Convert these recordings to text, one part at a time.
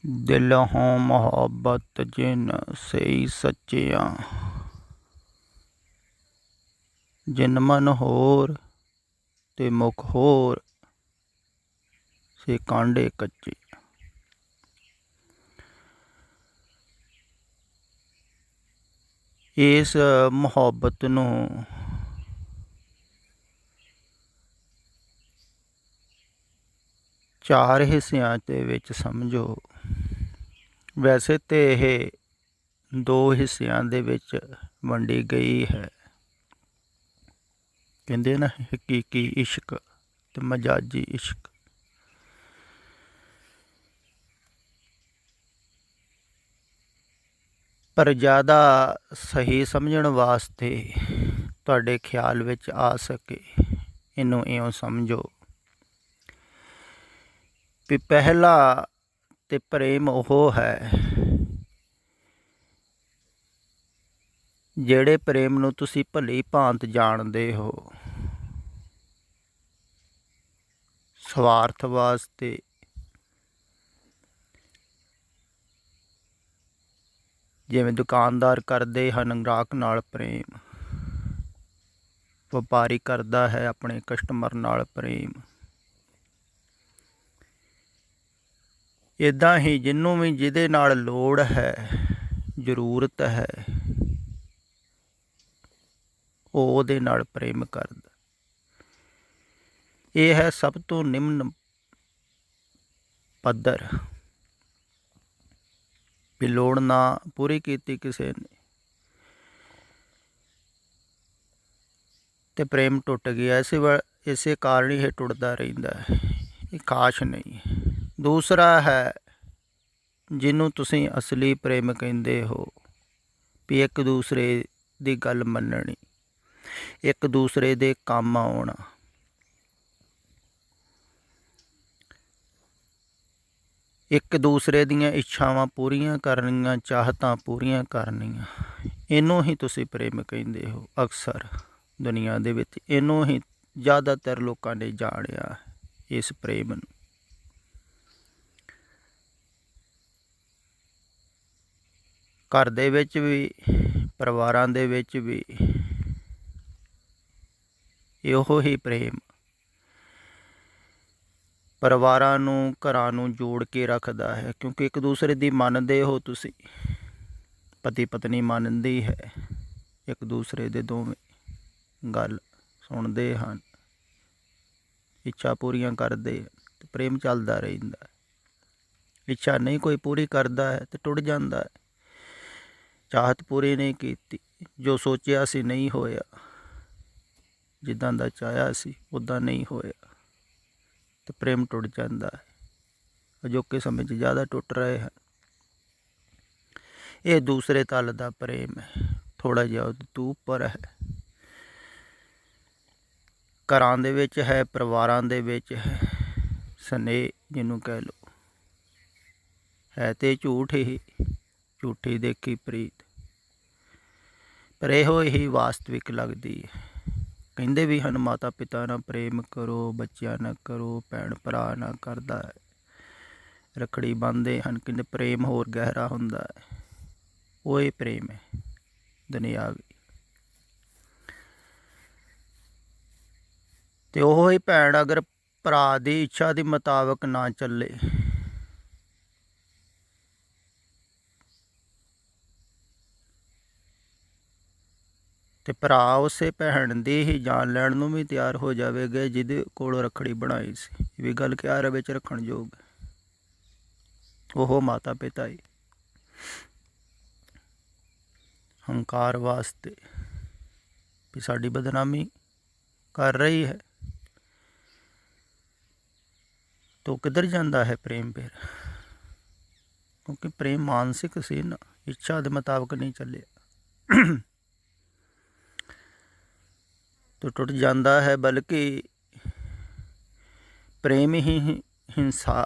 दिल हों मोहब्बत जिन सही सच्चियां, जिन मन होर ते मुख होर से कांडे कच्चे। इस मुहब्बत नूं चार हिस्सिਆਂ ਦੇ ਵਿੱਚ ਸਮਝੋ। ਵੈਸੇ ਤੇ ਇਹ ਦੋ ਹਿੱਸਿਆਂ ਦੇ ਵਿੱਚ ਵੰਡੀ ਗਈ ਹੈ। ਕਹਿੰਦੇ ਨਾ ਹਕੀਕੀ ਇਸ਼ਕ ਤੇ ਮਜਾਜੀ ਇਸ਼ਕ। ਪਰ ਜ਼ਿਆਦਾ ਸਹੀ ਸਮਝਣ ਵਾਸਤੇ ਤੁਹਾਡੇ ਖਿਆਲ ਵਿੱਚ ਆ ਸਕੇ ਇਹਨੂੰ ਇਉਂ ਸਮਝੋ ਵੀ ਪਹਿਲਾ ਤੇ ਪ੍ਰੇਮ ਉਹ ਹੈ ਜਿਹੜੇ ਪ੍ਰੇਮ ਨੂੰ ਤੁਸੀਂ ਭਲੀ ਭਾਂਤ ਜਾਣਦੇ ਹੋ, ਸਵਾਰਥ ਵਾਸਤੇ ਜਿਵੇਂ ਦੁਕਾਨਦਾਰ ਕਰਦੇ ਹਨ ਗ੍ਰਾਹਕ ਨਾਲ ਪ੍ਰੇਮ, ਵਪਾਰੀ ਕਰਦਾ ਹੈ ਆਪਣੇ ਕਸਟਮਰ ਨਾਲ ਪ੍ਰੇਮ। ਇੱਦਾਂ ਹੀ ਜਿਹਨੂੰ ਵੀ ਜਿਹਦੇ ਨਾਲ ਲੋੜ ਹੈ, ਜ਼ਰੂਰਤ ਹੈ, ਉਹ ਉਹਦੇ ਨਾਲ ਪ੍ਰੇਮ ਕਰਦਾ। ਇਹ ਹੈ ਸਭ ਤੋਂ ਨਿਮਨ ਪੱਧਰ ਵੀ ਲੋੜ ਨਾ ਪੂਰੀ ਕੀਤੀ ਕਿਸੇ ਨੇ ਤੇ ਪ੍ਰੇਮ ਟੁੱਟ ਗਿਆ। ਇਸੇ ਕਾਰਨ ਹੀ ਇਹ ਟੁੱਟਦਾ ਰਹਿੰਦਾ ਹੈ, ਇਹ ਖਾਸ ਨਹੀਂ। ਦੂਸਰਾ ਹੈ ਜਿਹਨੂੰ ਤੁਸੀਂ ਅਸਲੀ ਪ੍ਰੇਮ ਕਹਿੰਦੇ ਹੋ ਵੀ ਇੱਕ ਦੂਸਰੇ ਦੀ ਗੱਲ ਮੰਨਣੀ, ਇੱਕ ਦੂਸਰੇ ਦੇ ਕੰਮ ਆਉਣਾ। ਇੱਕ ਦੂਸਰੇ ਦੀਆਂ ਇੱਛਾਵਾਂ ਪੂਰੀਆਂ ਕਰਨੀਆਂ, ਚਾਹਤਾਂ ਪੂਰੀਆਂ ਕਰਨੀਆਂ, ਇਹਨੂੰ ਹੀ ਤੁਸੀਂ ਪ੍ਰੇਮ ਕਹਿੰਦੇ ਹੋ। ਅਕਸਰ ਦੁਨੀਆ ਦੇ ਵਿੱਚ ਇਹਨੂੰ ਹੀ ਜ਼ਿਆਦਾਤਰ ਲੋਕਾਂ ਨੇ ਜਾਣਿਆ, ਇਸ ਪ੍ਰੇਮ ਨੂੰ। ਘਰ ਦੇ ਵਿੱਚ ਵੀ, ਪਰਿਵਾਰਾਂ ਦੇ ਵਿੱਚ ਵੀ ਇਹੋ ਹੀ ਪ੍ਰੇਮ ਪਰਿਵਾਰਾਂ ਨੂੰ, ਘਰਾਂ ਨੂੰ ਜੋੜ ਕੇ ਰੱਖਦਾ ਹੈ। ਕਿਉਂਕਿ ਇੱਕ ਦੂਸਰੇ ਦੀ ਮੰਨਦੇ ਹੋ ਤੁਸੀਂ, ਪਤੀ ਪਤਨੀ ਮੰਨਦੀ ਹੈ, ਇੱਕ ਦੂਸਰੇ ਦੇ ਦੋਵੇਂ ਗੱਲ ਸੁਣਦੇ ਹਨ, ਇੱਛਾ ਪੂਰੀਆਂ ਕਰਦੇ ਅਤੇ ਪ੍ਰੇਮ ਚੱਲਦਾ ਰਹਿੰਦਾ। ਇੱਛਾ ਨਹੀਂ ਕੋਈ ਪੂਰੀ ਕਰਦਾ ਹੈ ਅਤੇ ਟੁੱਟ ਜਾਂਦਾ ਹੈ। ਚਾਹਤ ਪੂਰੀ ਨਹੀਂ ਕੀਤੀ, ਜੋ ਸੋਚਿਆ ਸੀ ਨਹੀਂ ਹੋਇਆ, ਜਿੱਦਾਂ ਦਾ ਚਾਹਿਆ ਸੀ ਉੱਦਾਂ ਨਹੀਂ ਹੋਇਆ ਅਤੇ ਪ੍ਰੇਮ ਟੁੱਟ ਜਾਂਦਾ ਹੈ। ਅਜੋਕੇ ਸਮੇਂ 'ਚ ਜ਼ਿਆਦਾ ਟੁੱਟ ਰਹੇ ਹਨ। ਇਹ ਦੂਸਰੇ ਤਲ ਦਾ ਪ੍ਰੇਮ ਹੈ, ਥੋੜ੍ਹਾ ਜਿਹਾ ਉਹਦੇ ਤੋਂ ਉੱਪਰ ਹੈ। ਘਰਾਂ ਦੇ ਵਿੱਚ ਹੈ, ਪਰਿਵਾਰਾਂ ਦੇ ਵਿੱਚ ਹੈ, ਸਨੇਹ ਜਿਹਨੂੰ ਕਹਿ ਲਓ, ਹੈ ਤੇ ਝੂਠ ਹੀ, ਝੂਠੀ ਦੇਖੀ ਪ੍ਰੀਤ, ਪਰ ਇਹੋ ਹੀ ਵਾਸਤਵਿਕ ਲੱਗਦੀ ਹੈ। ਕਹਿੰਦੇ ਵੀ ਹਨ ਮਾਤਾ ਪਿਤਾ ਨਾਲ ਪ੍ਰੇਮ ਕਰੋ, ਬੱਚਿਆਂ ਨਾਲ ਕਰੋ, ਭੈਣ ਭਰਾ ਨਾਲ ਕਰਦਾ ਹੈ। ਰੱਖੜੀ ਬੰਨ੍ਹਦੇ ਹਨ, ਕਹਿੰਦੇ ਪ੍ਰੇਮ ਹੋਰ ਗਹਿਰਾ ਹੁੰਦਾ ਹੈ। ਉਹ ਇਹ ਪ੍ਰੇਮ ਹੈ ਦੁਨਿਆਵੀ। ਅਤੇ ਉਹ ਹੀ ਭੈਣ ਅਗਰ ਭਰਾ ਦੀ ਇੱਛਾ ਦੇ ਮੁਤਾਬਕ ਨਾ ਚੱਲੇ ਅਤੇ ਭਰਾ ਉਸੇ ਭੈਣ ਦੀ ਹੀ ਜਾਨ ਲੈਣ ਨੂੰ ਵੀ ਤਿਆਰ ਹੋ ਜਾਵੇਗਾ ਜਿਹਦੇ ਕੋਲੋਂ ਰੱਖੜੀ ਬਣਾਈ ਸੀ। ਇਹ ਵੀ ਗੱਲ ਖਿਆਲ ਵਿੱਚ ਰੱਖਣ ਯੋਗ ਹੈ। ਉਹ ਮਾਤਾ ਪਿਤਾ ਹੀ ਹੰਕਾਰ ਵਾਸਤੇ ਵੀ ਸਾਡੀ ਬਦਨਾਮੀ ਕਰ ਰਹੀ ਹੈ, ਤਾਂ ਕਿੱਧਰ ਜਾਂਦਾ ਹੈ ਪ੍ਰੇਮ ਫਿਰ? ਕਿਉਂਕਿ ਪ੍ਰੇਮ ਮਾਨਸਿਕ ਸੀ ਨਾ, ਇੱਛਾ ਦੇ ਮੁਤਾਬਕ ਨਹੀਂ ਚੱਲਿਆ ਤਾਂ ਟੁੱਟ ਜਾਂਦਾ ਹੈ। ਬਲਕਿ ਪ੍ਰੇਮ ਹੀ ਹਿੰਸਾ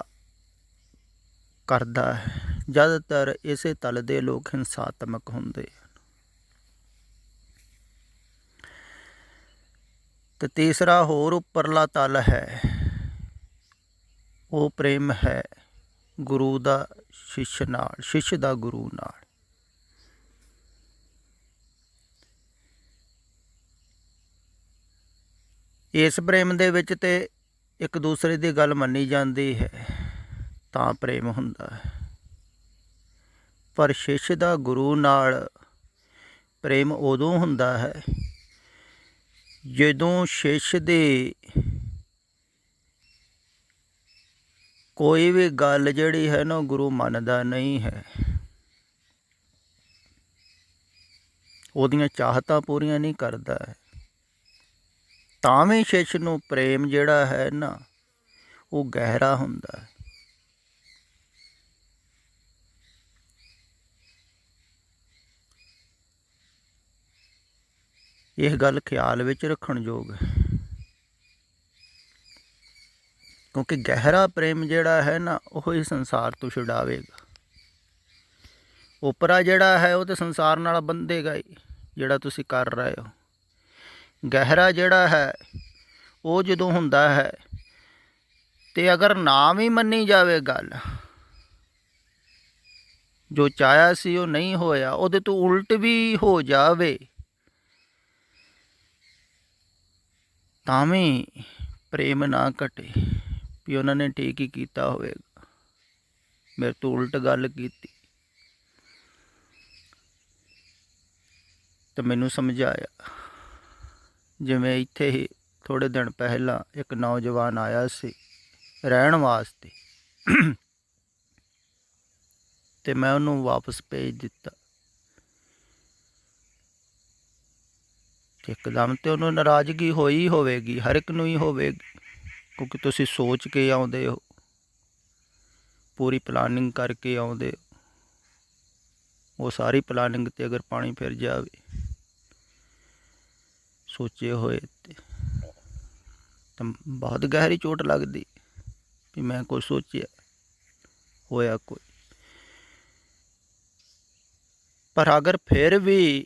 ਕਰਦਾ ਹੈ। ਜ਼ਿਆਦਾਤਰ ਇਸੇ ਤਲ ਦੇ ਲੋਕ ਹਿੰਸਾਤਮਕ ਹੁੰਦੇ ਹਨ। ਅਤੇ ਤੀਸਰਾ ਹੋਰ ਉੱਪਰਲਾ ਤਲ ਹੈ, ਉਹ ਪ੍ਰੇਮ ਹੈ ਗੁਰੂ ਦਾ ਸ਼ਿਸ਼ ਨਾਲ, ਸ਼ਿਸ਼ ਦਾ ਗੁਰੂ ਨਾਲ। ਇਸ ਪ੍ਰੇਮ ਦੇ ਵਿੱਚ ਤੇ ਇੱਕ ਦੂਸਰੇ ਦੀ ਗੱਲ ਮੰਨੀ ਜਾਂਦੀ ਹੈ ਤਾਂ ਪ੍ਰੇਮ ਹੁੰਦਾ ਹੈ, ਪਰ ਸ਼ਿਸ਼ ਦਾ ਗੁਰੂ ਨਾਲ ਪ੍ਰੇਮ ਉਦੋਂ ਹੁੰਦਾ ਹੈ ਜਦੋਂ ਸ਼ਿਸ਼ ਦੀ ਕੋਈ ਵੀ ਗੱਲ ਜਿਹੜੀ ਹੈ ਨਾ ਗੁਰੂ ਮੰਨਦਾ ਨਹੀਂ ਹੈ, ਉਹਦੀਆਂ ਚਾਹਤਾਂ ਪੂਰੀਆਂ ਨਹੀਂ ਕਰਦਾ ਹੈ, ਤਾਂ ਵੀ ਸ਼ਿਸ਼ ਨੂੰ ਪ੍ਰੇਮ ਜਿਹੜਾ ਹੈ ਨਾ ਉਹ ਗਹਿਰਾ ਹੁੰਦਾ ਹੈ। ਇਹ ਗੱਲ ਖਿਆਲ ਵਿੱਚ ਰੱਖਣ ਯੋਗ ਹੈ, ਕਿਉਂਕਿ ਗਹਿਰਾ ਪ੍ਰੇਮ ਜਿਹੜਾ ਹੈ ਨਾ ਉਹ ਹੀ ਸੰਸਾਰ ਤੋਂ ਛੁਡਾਵੇਗਾ। ਉਪਰਾ ਜਿਹੜਾ ਹੈ ਉਹ ਤਾਂ ਸੰਸਾਰ ਨਾਲ ਬੰਧੇਗਾ ਹੀ, ਜਿਹੜਾ ਤੁਸੀਂ ਕਰ ਰਹੇ ਹੋ। ਗਹਿਰਾ ਜਿਹੜਾ ਹੈ ਉਹ ਜਦੋਂ ਹੁੰਦਾ ਹੈ ਤੇ ਅਗਰ ਨਾ ਵੀ ਮੰਨੀ ਜਾਵੇ ਗੱਲ, ਜੋ ਚਾਹਿਆ ਸੀ ਉਹ ਨਹੀਂ ਹੋਇਆ, ਉਹਦੇ ਤੋਂ ਉਲਟ ਵੀ ਹੋ ਜਾਵੇ, ਤਾਂ ਵੀ ਪ੍ਰੇਮ ਨਾ ਘਟੇ ਵੀ ਉਹਨਾਂ ਨੇ ਠੀਕ ਹੀ ਕੀਤਾ ਹੋਵੇਗਾ, ਮੇਰੇ ਤੋਂ ਉਲਟ ਗੱਲ ਕੀਤੀ ਤੇ ਮੈਨੂੰ ਸਮਝਾਇਆ। ਜਿਵੇਂ ਇੱਥੇ ਹੀ ਥੋੜ੍ਹੇ ਦਿਨ ਪਹਿਲਾਂ ਇੱਕ ਨੌਜਵਾਨ ਆਇਆ ਸੀ ਰਹਿਣ ਵਾਸਤੇ ਤੇ ਮੈਂ ਉਹਨੂੰ ਵਾਪਸ ਭੇਜ ਦਿੱਤਾ। ਇੱਕਦਮ ਤੇ ਉਹਨੂੰ ਨਾਰਾਜ਼ਗੀ ਹੋਈ ਹੋਵੇਗੀ, ਹਰ ਇੱਕ ਨੂੰ ਹੀ ਹੋਵੇਗੀ, ਕਿਉਂਕਿ ਤੁਸੀਂ ਸੋਚ ਕੇ ਆਉਂਦੇ ਹੋ, ਪੂਰੀ ਪਲਾਨਿੰਗ ਕਰਕੇ ਆਉਂਦੇ ਹੋ। ਉਹ ਸਾਰੀ ਪਲਾਨਿੰਗ 'ਤੇ ਅਗਰ ਪਾਣੀ ਫਿਰ ਜਾਵੇ ਸੋਚੇ ਹੋਏ ਤਾਂ ਬਹੁਤ ਗਹਿਰੀ ਚੋਟ ਲੱਗਦੀ ਵੀ ਮੈਂ ਕੁਛ ਸੋਚਿਆ ਹੋਇਆ ਕੋਈ। ਪਰ ਅਗਰ ਫਿਰ ਵੀ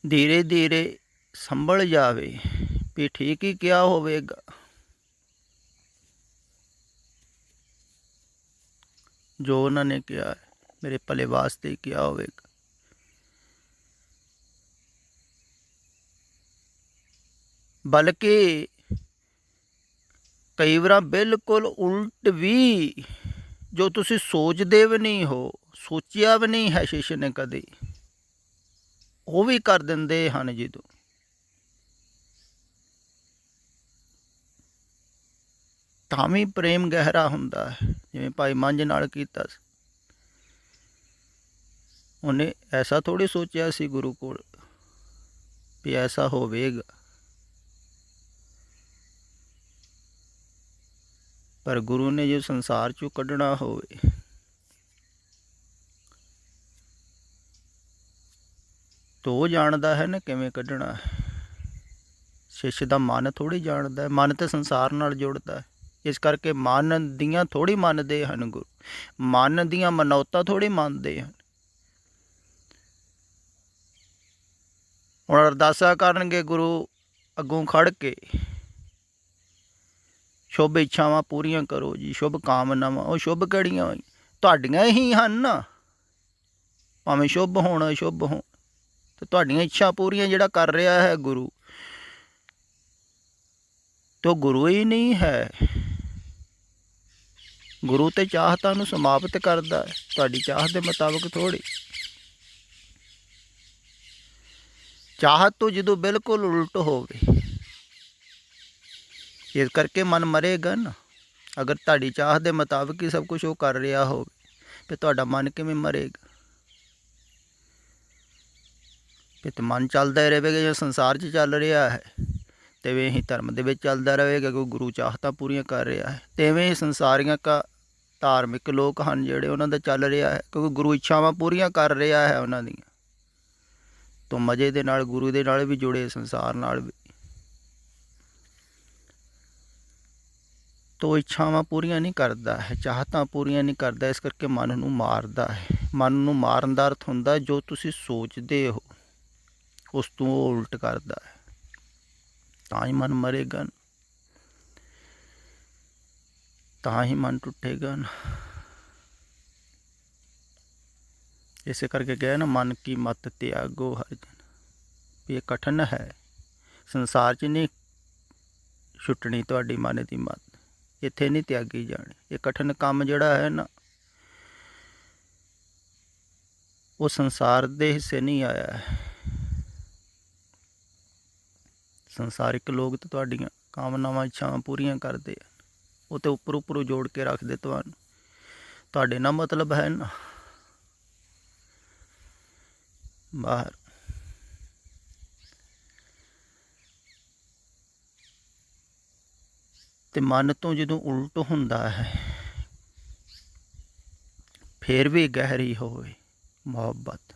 ਧੀਰੇ ਧੀਰੇ ਸੰਭਲ ਜਾਵੇ ਵੀ ਠੀਕ ਹੀ ਕਿਹਾ ਹੋਵੇਗਾ, ਜੋ ਉਹਨਾਂ ਨੇ ਕਿਹਾ ਹੈ ਮੇਰੇ ਭਲੇ ਵਾਸਤੇ ਹੀ ਕਿਹਾ ਹੋਵੇਗਾ, ਬਲਕਿ ਕਈ ਵਾਰ ਬਿਲਕੁਲ ਉਲਟ ਵੀ, ਜੋ ਤੁਸੀਂ ਸੋਚਦੇ ਵੀ ਨਹੀਂ ਹੋ, ਸੋਚਿਆ ਵੀ ਨਹੀਂ ਹੈ ਸ਼ਿਸ਼ ਨੇ ਕਦੇ, ਉਹ ਵੀ ਕਰ ਦਿੰਦੇ ਹਨ। ਜਦੋਂ ਤਾਂ ਵੀ ਪ੍ਰੇਮ ਗਹਿਰਾ ਹੁੰਦਾ ਹੈ, ਜਿਵੇਂ ਭਾਈ ਮੰਝ ਨਾਲ ਕੀਤਾ ਸੀ। ਉਹਨੇ ਐਸਾ ਥੋੜ੍ਹੀ ਸੋਚਿਆ ਸੀ ਗੁਰੂ ਕੋਲ ਵੀ ਐਸਾ ਹੋਵੇਗਾ, ਪਰ ਗੁਰੂ ਨੇ ਜੋ ਸੰਸਾਰ 'ਚੋਂ ਕੱਢਣਾ ਹੋਵੇ ਤਾਂ ਉਹ ਜਾਣਦਾ ਹੈ ਨਾ ਕਿਵੇਂ ਕੱਢਣਾ ਹੈ। ਸ਼ਿਸ਼ ਦਾ ਮਨ ਥੋੜ੍ਹੀ ਜਾਣਦਾ ਹੈ, ਮਨ ਤਾਂ ਸੰਸਾਰ ਨਾਲ ਜੁੜਦਾ ਹੈ। ਇਸ ਕਰਕੇ ਮਨ ਦੀਆਂ ਥੋੜ੍ਹੀ ਮੰਨਦੇ ਹਨ ਗੁਰੂ, ਮਨ ਦੀਆਂ ਮਨੌਤਾਂ ਥੋੜ੍ਹੀ ਮੰਨਦੇ ਹਨ। ਹੁਣ ਅਰਦਾਸਾਂ ਕਰਨਗੇ ਗੁਰੂ ਅੱਗੋਂ ਖੜ ਕੇ, ਸ਼ੁਭ ਇੱਛਾਵਾਂ ਪੂਰੀਆਂ ਕਰੋ ਜੀ, ਸ਼ੁਭ ਕਾਮਨਾਵਾਂ। ਉਹ ਸ਼ੁਭ ਕਿਹੜੀਆਂ ਹੋਈ, ਤੁਹਾਡੀਆਂ ਹੀ ਹਨ ਨਾ, ਭਾਵੇਂ ਸ਼ੁਭ ਹੋਣ ਅਸ਼ੁਭ ਹੋਣ, ਅਤੇ ਤੁਹਾਡੀਆਂ ਇੱਛਾ ਪੂਰੀਆਂ ਜਿਹੜਾ ਕਰ ਰਿਹਾ ਹੈ ਗੁਰੂ, ਤੇ ਉਹ ਗੁਰੂ ਹੀ ਨਹੀਂ ਹੈ। ਗੁਰੂ ਤੇ ਚਾਹਤਾਂ ਨੂੰ ਸਮਾਪਤ ਕਰਦਾ ਹੈ, ਤੁਹਾਡੀ ਚਾਹਤ ਦੇ ਮੁਤਾਬਕ ਥੋੜ੍ਹੀ। ਚਾਹਤ ਤੋਂ ਜਦੋਂ ਬਿਲਕੁਲ ਉਲਟ ਹੋਵੇ, ਇਸ ਕਰਕੇ ਮਨ ਮਰੇਗਾ ਨਾ। ਅਗਰ ਤੁਹਾਡੀ ਚਾਹਤ ਦੇ ਮੁਤਾਬਕ ਹੀ ਸਭ ਕੁਛ ਉਹ ਕਰ ਰਿਹਾ ਹੋਵੇ ਫਿਰ ਤੁਹਾਡਾ ਮਨ ਕਿਵੇਂ ਮਰੇਗਾ? ਫਿਰ ਤਾਂ ਮਨ ਚੱਲਦਾ ਹੀ ਰਹੇਗਾ, ਜੋ ਸੰਸਾਰ 'ਚ ਚੱਲ ਰਿਹਾ ਹੈ ਤਿਵੇਂ ਹੀ ਧਰਮ ਦੇ ਵਿੱਚ ਚੱਲਦਾ ਰਹੇਗਾ, ਕਿਉਂਕਿ ਗੁਰੂ ਚਾਹਤਾਂ ਪੂਰੀਆਂ ਕਰ ਰਿਹਾ ਹੈ। ਤਿਵੇਂ ਹੀ ਸੰਸਾਰੀਆਂ ਧਾਰਮਿਕ ਲੋਕ ਹਨ ਜਿਹੜੇ, ਉਹਨਾਂ ਦਾ ਚੱਲ ਰਿਹਾ ਹੈ, ਕਿਉਂਕਿ ਗੁਰੂ ਇੱਛਾਵਾਂ ਪੂਰੀਆਂ ਕਰ ਰਿਹਾ ਹੈ ਉਹਨਾਂ ਦੀਆਂ। ਤੋਂ ਮਜ਼ੇ ਦੇ ਨਾਲ ਗੁਰੂ ਦੇ ਨਾਲ ਵੀ ਜੁੜੇ, ਸੰਸਾਰ ਨਾਲ ਵੀ। ਤੋ ਇੱਛਾਵਾਂ ਪੂਰੀਆਂ ਨਹੀਂ ਕਰਦਾ ਹੈ, ਚਾਹਤਾਂ ਪੂਰੀਆਂ ਨਹੀਂ ਕਰਦਾ, ਇਸ ਕਰਕੇ ਮਨ ਨੂੰ ਮਾਰਦਾ ਹੈ। ਮਨ ਨੂੰ ਮਾਰਨ ਦਾ ਅਰਥ ਹੁੰਦਾ ਜੋ ਤੁਸੀਂ ਸੋਚਦੇ ਹੋ ਉਸ ਤੋਂ ਉਹ ਉਲਟ ਕਰਦਾ ਹੈ, ਤਾਂ ਹੀ ਮਨ ਮਰੇਗਾ। ਤਾਂ ਹੀ ਮਨ ਟੁੱਟੇਗਾ ਨਾ। ਇਸੇ ਕਰਕੇ ਕਿਹਾ ਨਾ, ਮਨ ਕੀ ਮਤ ਤਿਆਗੋ ਹਰ ਜਨ। ਵੀ ਇਹ ਕਠਨ ਹੈ, ਸੰਸਾਰ 'ਚ ਨਹੀਂ ਛੁੱਟਣੀ ਤੁਹਾਡੀ ਮਨ ਦੀ ਮੱਤ, ਇੱਥੇ ਨਹੀਂ ਤਿਆਗੀ ਜਾਣੀ। ਇਹ ਕਠਨ ਕੰਮ ਜਿਹੜਾ ਹੈ ਨਾ, ਉਹ ਸੰਸਾਰ ਦੇ ਹਿੱਸੇ ਨਹੀਂ ਆਇਆ ਹੈ। ਸੰਸਾਰਿਕ ਲੋਕ ਤਾਂ ਤੁਹਾਡੀਆਂ ਕਾਮਨਾਵਾਂ ਇੱਛਾਵਾਂ ਪੂਰੀਆਂ ਕਰਦੇ ਆ, ਉਹ ਤੇ ਉੱਪਰੋਂ ਜੋੜ ਕੇ ਰੱਖਦੇ ਤੁਹਾਨੂੰ। ਤੁਹਾਡੇ ਨਾਲ ਮਤਲਬ ਹੈ ਨਾ ਬਾਹਰ। ਤੇ ਮਨ ਤੋਂ ਜਦੋਂ ਉਲਟ ਹੁੰਦਾ ਹੈ, ਫਿਰ ਵੀ ਗਹਿਰੀ ਹੋਵੇ ਮੁਹੱਬਤ,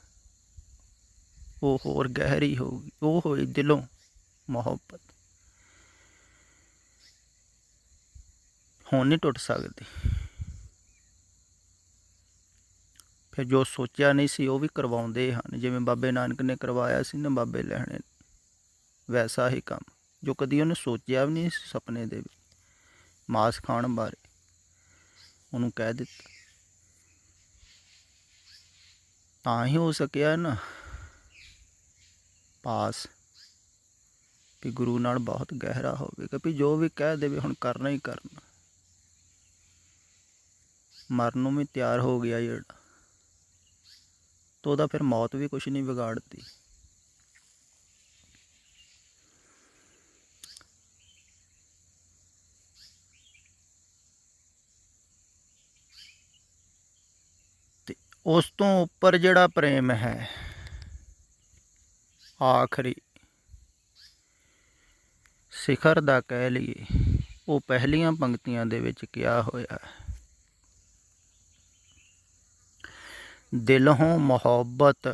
ਉਹ ਹੋਰ ਗਹਿਰੀ ਹੋਊਗੀ। ਉਹ ਹੋਈ ਦਿਲੋਂ ਮੁਹੱਬਤ, ਹੁਣ ਨਹੀਂ ਟੁੱਟ ਸਕਦੀ। ਫਿਰ ਜੋ ਸੋਚਿਆ ਨਹੀਂ ਸੀ ਉਹ ਵੀ ਕਰਵਾਉਂਦੇ ਹਨ, ਜਿਵੇਂ ਬਾਬੇ ਨਾਨਕ ਨੇ ਕਰਵਾਇਆ ਸੀ ਨਾ ਬਾਬੇ ਲਹਿਣੇ, ਵੈਸਾ ਹੀ ਕੰਮ ਜੋ ਕਦੀ ਉਹਨੇ ਸੋਚਿਆ ਵੀ ਨਹੀਂ ਸੀ ਸੁਪਨੇ ਦੇ ਵਿੱਚ, ਮਾਸ ਖਾਣ ਬਾਰੇ, ਉਹਨੂੰ ਕਹਿ ਦਿੱਤਾ। ਤਾਂ ਹੀ ਹੋ ਸਕਿਆ ਨਾ ਪਾਸ, ਵੀ ਗੁਰੂ ਨਾਲ ਬਹੁਤ ਗਹਿਰਾ ਹੋਵੇਗਾ, ਵੀ ਜੋ ਵੀ ਕਹਿ ਦੇਵੇ ਹੁਣ ਕਰਨਾ ਹੀ ਕਰਨਾ। ਮਰਨ ਨੂੰ ਵੀ ਤਿਆਰ ਹੋ ਗਿਆ ਜਿਹੜਾ, ਤਾਂ ਉਹਦਾ ਫਿਰ ਮੌਤ ਵੀ ਕੁਛ ਨਹੀਂ ਵਿਗਾੜਦੀ। ਤੇ ਉਸ ਤੋਂ ਉੱਪਰ ਜਿਹੜਾ ਪ੍ਰੇਮ ਹੈ, ਆਖਰੀ ਸਿਖਰ ਦਾ ਕਹਿ ਲਈਏ, ਉਹ ਪਹਿਲੀਆਂ ਪੰਕਤੀਆਂ ਦੇ ਵਿੱਚ ਕਿਹਾ ਹੋਇਆ ਹੈ। ਦਿਲੋਂ ਮੁਹੱਬਤ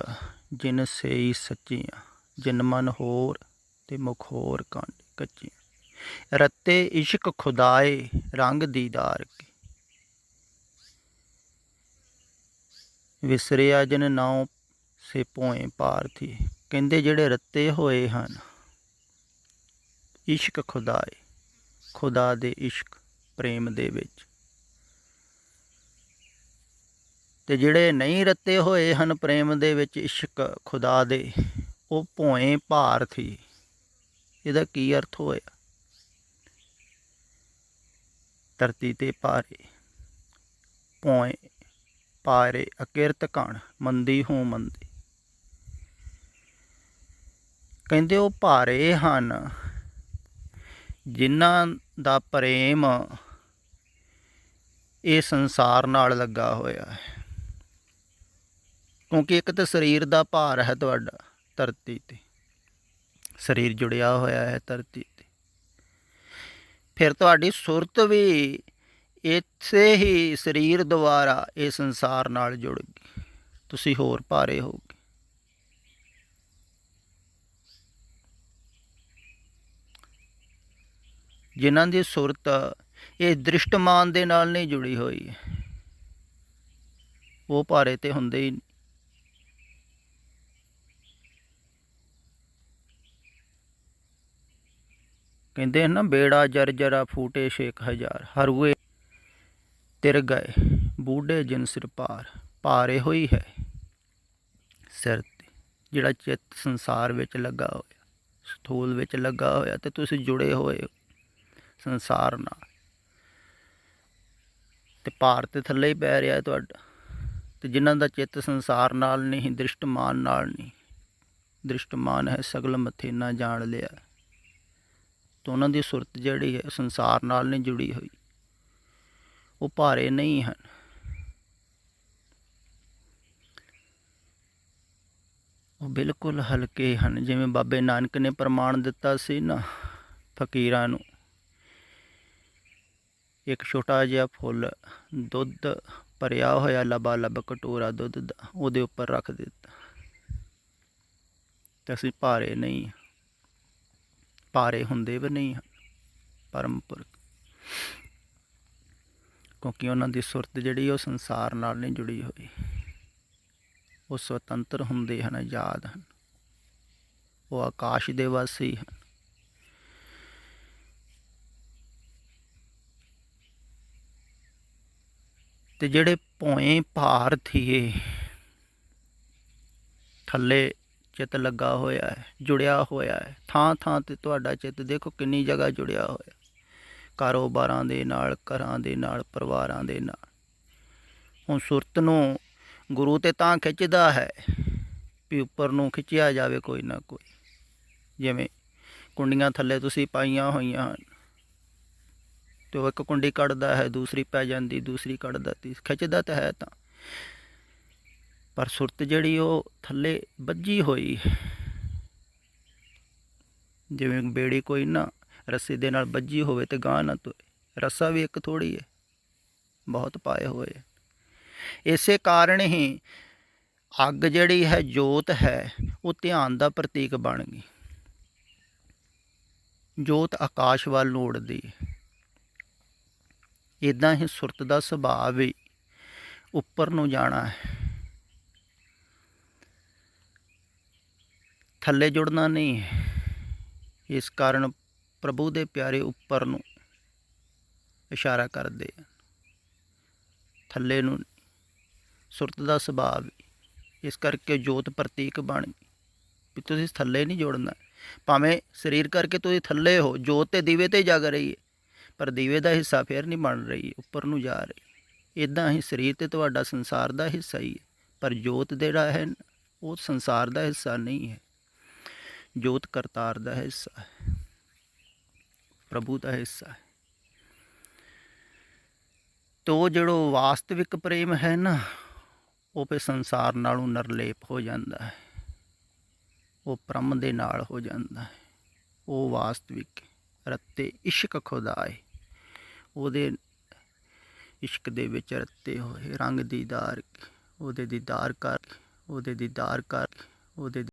ਜਿਨ ਸਈ ਸੱਚੀਆਂ, ਜਿਨ ਮਨ ਹੋਰ ਤੇ ਮੁਖ ਹੋਰ ਕਾਂਡੇ ਕੱਚੀਆਂ। ਰੱਤੇ ਇਸ਼ਕ ਖੁਦਾਏ ਰੰਗ ਦੀਦਾਰ ਕੇ, ਵਿਸਰਿਆ ਜਿਨ ਨਾਉ ਸੇ ਭੋਏ ਪਾਰਥੀ। ਕਹਿੰਦੇ ਜਿਹੜੇ ਰੱਤੇ ਹੋਏ ਹਨ ਇਸ਼ਕ ਖੁਦਾਏ, ਖੁਦਾ ਦੇ ਇਸ਼ਕ ਪ੍ਰੇਮ ਦੇ ਵਿੱਚ, ਤੇ ਜਿਹੜੇ ਨਹੀਂ ਰੱਤੇ ਹੋਏ ਹਨ ਪ੍ਰੇਮ ਦੇ ਵਿੱਚ ਇਸ਼ਕ ਖੁਦਾ ਦੇ, ਉਹ ਭੋਏ ਭਾਰਥੀ। ਇਹਦਾ ਕੀ ਅਰਥ ਹੋਇਆ? ਧਰਤੀ ਤੇ ਭਾਰੇ, ਭੋਏ ਭਾਰੇ ਅਕਿਰਤ ਕਣ, ਮੰਦੀ ਹੂੰ ਮੰਦੀ। ਕਹਿੰਦੇ ਉਹ ਭਾਰੇ ਹਨ ਜਿਨ੍ਹਾਂ ਦਾ ਪ੍ਰੇਮ ਇਹ ਸੰਸਾਰ ਨਾਲ ਲੱਗਾ ਹੋਇਆ ਹੈ। ਕਿਉਂਕਿ ਇੱਕ ਤਾਂ ਸਰੀਰ ਦਾ ਭਾਰ ਹੈ ਤੁਹਾਡਾ, ਧਰਤੀ 'ਤੇ ਸਰੀਰ ਜੁੜਿਆ ਹੋਇਆ ਹੈ ਧਰਤੀ 'ਤੇ, ਫਿਰ ਤੁਹਾਡੀ ਸੁਰਤ ਵੀ ਇਸੇ ਹੀ ਸਰੀਰ ਦੁਆਰਾ ਇਹ ਸੰਸਾਰ ਨਾਲ ਜੁੜ ਗਈ, ਤੁਸੀਂ ਹੋਰ ਭਾਰੇ ਹੋਗੇ। ਜਿਨ੍ਹਾਂ ਦੀ ਸੁਰਤ ਇਹ ਦ੍ਰਿਸ਼ਟਮਾਨ ਦੇ ਨਾਲ ਨਹੀਂ ਜੁੜੀ ਹੋਈ, ਉਹ ਭਾਰੇ ਤੇ ਹੁੰਦੇ ਹੀ ਨਹੀਂ। ਕਹਿੰਦੇ ਹਨ ਨਾ, ਬੇੜਾ ਜਰਜਰਾ ਫੂਟੇ 6,000, ਹਰੂਏ ਤਿਰ ਗਏ ਬੂਢੇ ਜਿਨ ਸਿਰ ਭਾਰ। ਭਾਰੇ ਹੋਈ ਹੈ ਸਿਰ 'ਤੇ ਜਿਹੜਾ ਚਿੱਤ ਸੰਸਾਰ ਵਿੱਚ ਲੱਗਾ ਹੋਇਆ, ਸਥੂਲ ਵਿੱਚ ਲੱਗਾ ਹੋਇਆ, ਤੇ ਤੁਸੀਂ ਜੁੜੇ ਹੋਏ ਹੋ ਸੰਸਾਰ ਨਾਲ, ਤੇ ਭਾਰ ਤੇ ਥੱਲੇ ਹੀ ਪੈ ਰਿਹਾ ਤੁਹਾਡਾ। ਤੇ ਜਿਨ੍ਹਾਂ ਦਾ ਚਿੱਤ ਸੰਸਾਰ ਨਾਲ ਨਹੀਂ, ਦ੍ਰਿਸ਼ਟਮਾਨ ਨਾਲ ਨਹੀਂ, ਦ੍ਰਿਸ਼ਟਮਾਨ ਹੈ ਸਗਲ ਮਥੇਨਾ ਜਾਣ ਲਿਆ, ਤਾਂ ਉਹਨਾਂ ਦੀ ਸੁਰਤ ਜਿਹੜੀ ਹੈ ਸੰਸਾਰ ਨਾਲ ਨਹੀਂ ਜੁੜੀ ਹੋਈ, ਉਹ ਭਾਰੇ ਨਹੀਂ ਹਨ। ਉਹ ਬਿਲਕੁਲ ਹਲਕੇ ਹਨ। ਜਿਵੇਂ ਬਾਬੇ ਨਾਨਕ ਨੇ ਪ੍ਰਮਾਣ ਦਿੱਤਾ ਸੀ ਨਾ ਫਕੀਰਾਂ ਨੂੰ, ਇੱਕ ਛੋਟਾ ਜਿਹਾ ਫੁੱਲ ਦੁੱਧ ਭਰਿਆ ਹੋਇਆ ਲਬਾ ਲਬ ਕਟੋਰਾ ਦੁੱਧ ਦਾ, ਉਹਦੇ ਉੱਪਰ ਰੱਖ ਦਿੱਤਾ, ਤੇ ਅਸੀਂ ਭਾਰੇ ਨਹੀਂ, ਭਾਰੇ ਹੁੰਦੇ ਵੀ ਨਹੀਂ ਹਨ ਪਰਮ ਪੁਰਖ, ਕਿਉਂਕਿ ਉਹਨਾਂ ਦੀ ਸੁਰਤ ਜਿਹੜੀ ਉਹ ਸੰਸਾਰ ਨਾਲ ਨਹੀਂ ਜੁੜੀ ਹੋਈ, ਉਹ ਸੁਤੰਤਰ ਹੁੰਦੇ ਹਨ, ਆਜ਼ਾਦ ਹਨ, ਉਹ ਆਕਾਸ਼ ਦੇ ਵਾਸੀ ਹਨ। ਤੇ ਜਿਹੜੇ ਭੋਏ ਭਾਰ ਥੀਏ ਥੱਲੇ ਚਿੱਤ ਲੱਗਾ ਹੋਇਆ ਹੈ, ਜੁੜਿਆ ਹੋਇਆ ਹੈ, ਥਾਂ ਥਾਂ ਤੇ ਤੁਹਾਡਾ ਚਿੱਤ ਦੇਖੋ ਕਿੰਨੀ ਜਗ੍ਹਾ ਜੁੜਿਆ ਹੋਇਆ, ਕਾਰੋਬਾਰਾਂ ਦੇ ਨਾਲ, ਘਰਾਂ ਦੇ ਨਾਲ, ਪਰਿਵਾਰਾਂ ਦੇ ਨਾਲ। ਹੁਣ ਸੁਰਤ ਨੂੰ ਗੁਰੂ ਤੇ ਤਾਂ ਖਿੱਚਦਾ ਹੈ ਵੀ ਉੱਪਰ ਨੂੰ ਖਿੱਚਿਆ ਜਾਵੇ ਕੋਈ ਨਾ ਕੋਈ। ਜਿਵੇਂ ਕੁੰਡੀਆਂ ਥੱਲੇ ਤੁਸੀਂ ਪਾਈਆਂ ਹੋਈਆਂ ਹਨ ਅਤੇ ਉਹ ਇੱਕ ਕੁੰਡੀ ਕੱਢਦਾ ਹੈ, ਦੂਸਰੀ ਪੈ ਜਾਂਦੀ, ਦੂਸਰੀ ਕੱਢਦਾ, ਖਿੱਚਦਾ ਤਾਂ ਹੈ ਤਾਂ, ਪਰ ਸੁਰਤ ਜਿਹੜੀ ਉਹ ਥੱਲੇ ਬੱਝੀ ਹੋਈ। ਜਿਵੇਂ ਬੇੜੀ ਕੋਈ ਨਾ ਰੱਸੀ ਦੇ ਨਾਲ ਬੱਝੀ ਹੋਵੇ ਤੇ ਗਾਂਹ ਨਾ ਤੋਏ, ਰੱਸਾ ਵੀ ਇੱਕ ਥੋੜ੍ਹੀ ਹੈ, ਬਹੁਤ ਪਾਏ ਹੋਏ। ਇਸੇ ਕਾਰਨ ਹੀ ਅੱਗ ਜਿਹੜੀ ਹੈ, ਜੋਤ ਹੈ, ਉਹ ਧਿਆਨ ਦਾ ਪ੍ਰਤੀਕ ਬਣ ਗਈ। ਜੋਤ ਆਕਾਸ਼ ਵੱਲ ਨੂੰ ਉੱਡਦੀ ਹੈ। ਇੱਦਾਂ ਹੀ ਸੁਰਤ ਦਾ ਸੁਭਾਅ ਵੀ ਉੱਪਰ ਨੂੰ ਜਾਣਾ ਹੈ, ਥੱਲੇ ਜੁੜਨਾ ਨਹੀਂ ਹੈ। ਇਸ ਕਾਰਨ ਪ੍ਰਭੂ ਦੇ ਪਿਆਰੇ ਉੱਪਰ ਨੂੰ ਇਸ਼ਾਰਾ ਕਰਦੇ ਆ, ਥੱਲੇ ਨੂੰ। ਸੁਰਤ ਦਾ ਸੁਭਾਅ ਵੀ ਇਸ ਕਰਕੇ ਜੋਤ ਪ੍ਰਤੀਕ ਬਣ ਗਈ ਵੀ ਤੁਸੀਂ ਥੱਲੇ ਨਹੀਂ ਜੁੜਨਾ। ਭਾਵੇਂ ਸਰੀਰ ਕਰਕੇ ਤੁਸੀਂ ਥੱਲੇ ਹੋ, ਜੋਤ ਤੇ ਦੀਵੇ 'ਤੇ ਜਗ ਰਹੀ ਹੈ, ਪਰ ਦੀਵੇ ਦਾ ਹਿੱਸਾ ਫਿਰ ਨਹੀਂ ਬਣ ਰਹੀ, ਉੱਪਰ ਨੂੰ ਜਾ ਰਹੀ। ਇੱਦਾਂ ਹੀ ਸਰੀਰ ਤੇ ਤੁਹਾਡਾ ਸੰਸਾਰ ਦਾ ਹਿੱਸਾ ਹੀ ਹੈ, ਪਰ ਜੋਤ ਜਿਹੜਾ ਹੈ ਉਹ ਸੰਸਾਰ ਦਾ ਹਿੱਸਾ ਨਹੀਂ ਹੈ। ਜੋਤ ਕਰਤਾਰ ਦਾ ਹਿੱਸਾ ਹੈ, ਪ੍ਰਭੂ ਦਾ ਹਿੱਸਾ ਹੈ। ਤੋ ਜਿਹੜਾ ਵਾਸਤਵਿਕ ਪ੍ਰੇਮ ਹੈ ਨਾ, ਉਹ ਫਿਰ ਸੰਸਾਰ ਨਾਲੋਂ ਨਿਰਲੇਪ ਹੋ ਜਾਂਦਾ ਹੈ, ਉਹ ਬ੍ਰਹਮ ਦੇ ਨਾਲ ਹੋ ਜਾਂਦਾ ਹੈ। ਉਹ ਵਾਸਤਵਿਕ ਰੱਤੇ ਇਸ਼ਕ ਖੁਦਾਏ, ਉਹਦੇ ਇਸ਼ਕ ਦੇ ਵਿੱਚ ਰੱਤੇ ਹੋਏ ਰੰਗ ਦੀਦਾਰ, ਉਹਦੇ ਦੀਦਾਰ ਕਰ, ਉਹਦੇ ਦੀਦਾਰ ਕਰ, ਉਹਦੇ